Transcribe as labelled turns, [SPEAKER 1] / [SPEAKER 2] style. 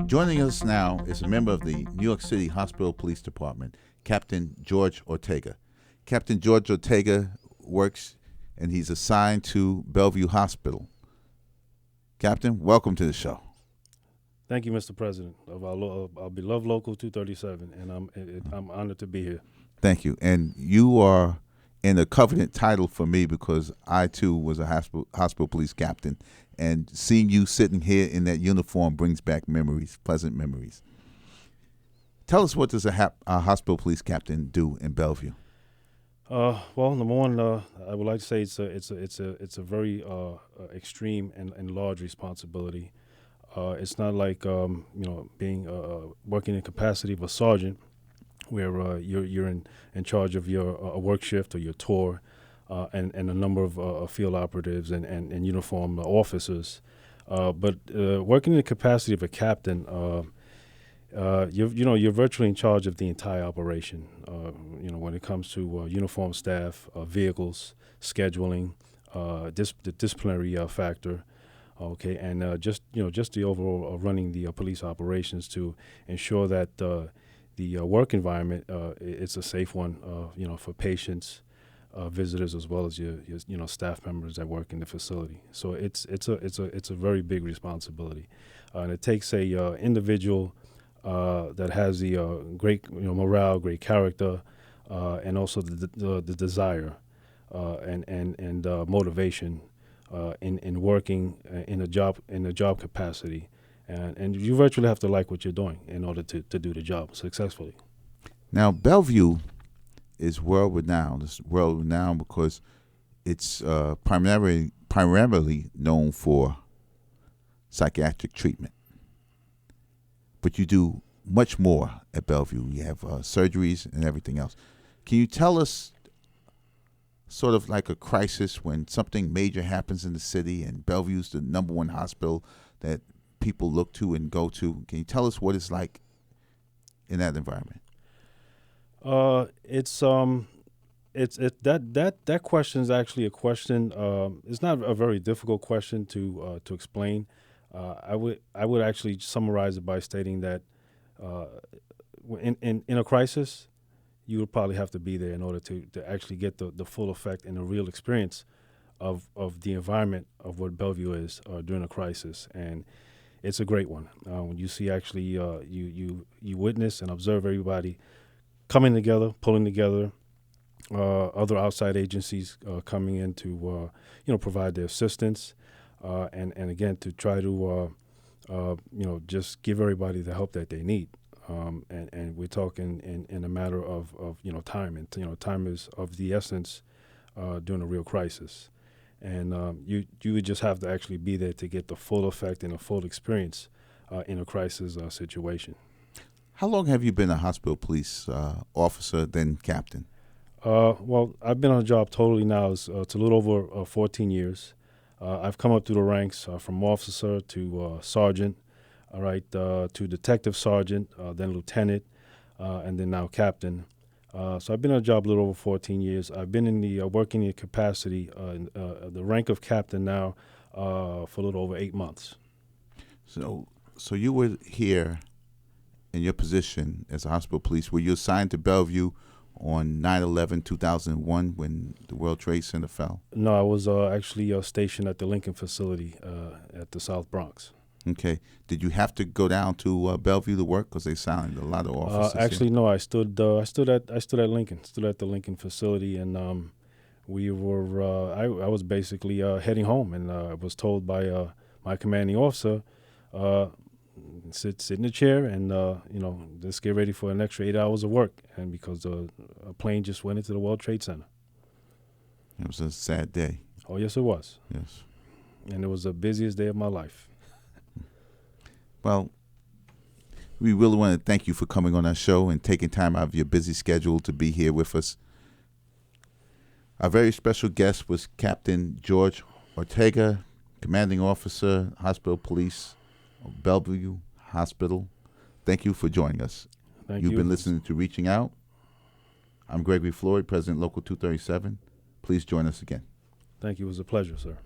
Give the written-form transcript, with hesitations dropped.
[SPEAKER 1] Joining us now is a member of the New York City Hospital Police Department, Captain George Ortega. Captain George Ortega works and he's assigned to Bellevue Hospital. Captain, welcome to the show.
[SPEAKER 2] Thank you, Mr. President of our beloved Local 237, and I'm honored to be here.
[SPEAKER 1] Thank you. And you are in a covenant title for me because I, too, was a hospital police captain, and seeing you sitting here in that uniform brings back memories, pleasant memories. Tell us, what does a hospital police captain do in Bellevue?
[SPEAKER 2] Well, number one, I would like to say it's a very extreme and large responsibility. It's not like being working in capacity of a sergeant, where you're in charge of your work shift or your tour, and a number of field operatives and uniformed officers. But working in the capacity of a captain, you're virtually in charge of the entire operation. When it comes to uniform staff, vehicles, scheduling, the disciplinary factor. Okay, and just the overall running the police operations to ensure that the work environment it's a safe one. For patients, visitors, as well as your staff members that work in the facility. So it's a very big responsibility, and it takes a individual that has the great morale, great character, and also the desire and motivation. In working in a job capacity, and you virtually have to like what you're doing in order to do the job successfully.
[SPEAKER 1] Now, Bellevue is world renowned. It's world renowned because it's primarily known for psychiatric treatment. But you do much more at Bellevue. You have surgeries and everything else. Can you tell us, sort of like a crisis when something major happens in the city and Bellevue's the number one hospital that people look to and go to? Can you tell us what it's like in that environment?
[SPEAKER 2] That question is actually a question. It's not a very difficult question to explain. I would actually summarize it by stating that in a crisis, you would probably have to be there in order to actually get the full effect and the real experience of the environment of what Bellevue is during a crisis. And it's a great one. When you see actually you witness and observe everybody coming together, pulling together, other outside agencies coming in to provide their assistance, and again to try to just give everybody the help that they need. And we're talking in a matter of time, and time is of the essence during a real crisis, and you would just have to actually be there to get the full effect and the full experience in a crisis situation.
[SPEAKER 1] How long have you been a hospital police officer, then captain?
[SPEAKER 2] Well, I've been on the job totally now. It's a little over 14 years. I've come up through the ranks from officer to sergeant. All right, to detective sergeant, then lieutenant, and then now captain. So I've been on a job a little over 14 years. I've been in the working in capacity, the rank of captain now, for a little over 8 months.
[SPEAKER 1] So you were here in your position as a hospital police. Were you assigned to Bellevue on 9/11/2001 when the World Trade Center fell?
[SPEAKER 2] No, I was actually stationed at the Lincoln facility at the South Bronx.
[SPEAKER 1] Okay. Did you have to go down to Bellevue to work because they signed a lot of officers?
[SPEAKER 2] Actually, no. I stood at Lincoln. Stood at the Lincoln facility, and we were. I was basically heading home, and I was told by my commanding officer, sit in the chair, and just get ready for an extra 8 hours of work, and because a plane just went into the World Trade Center.
[SPEAKER 1] It was a sad day.
[SPEAKER 2] Oh yes, it was.
[SPEAKER 1] Yes.
[SPEAKER 2] And it was the busiest day of my life.
[SPEAKER 1] Well, we really want to thank you for coming on our show and taking time out of your busy schedule to be here with us. Our very special guest was Captain George Ortega, Commanding Officer, Hospital Police of Bellevue Hospital. Thank you for joining us.
[SPEAKER 2] Thank you.
[SPEAKER 1] You've been listening to Reaching Out. I'm Gregory Floyd, President Local 237. Please join us again.
[SPEAKER 2] Thank you. It was a pleasure, sir.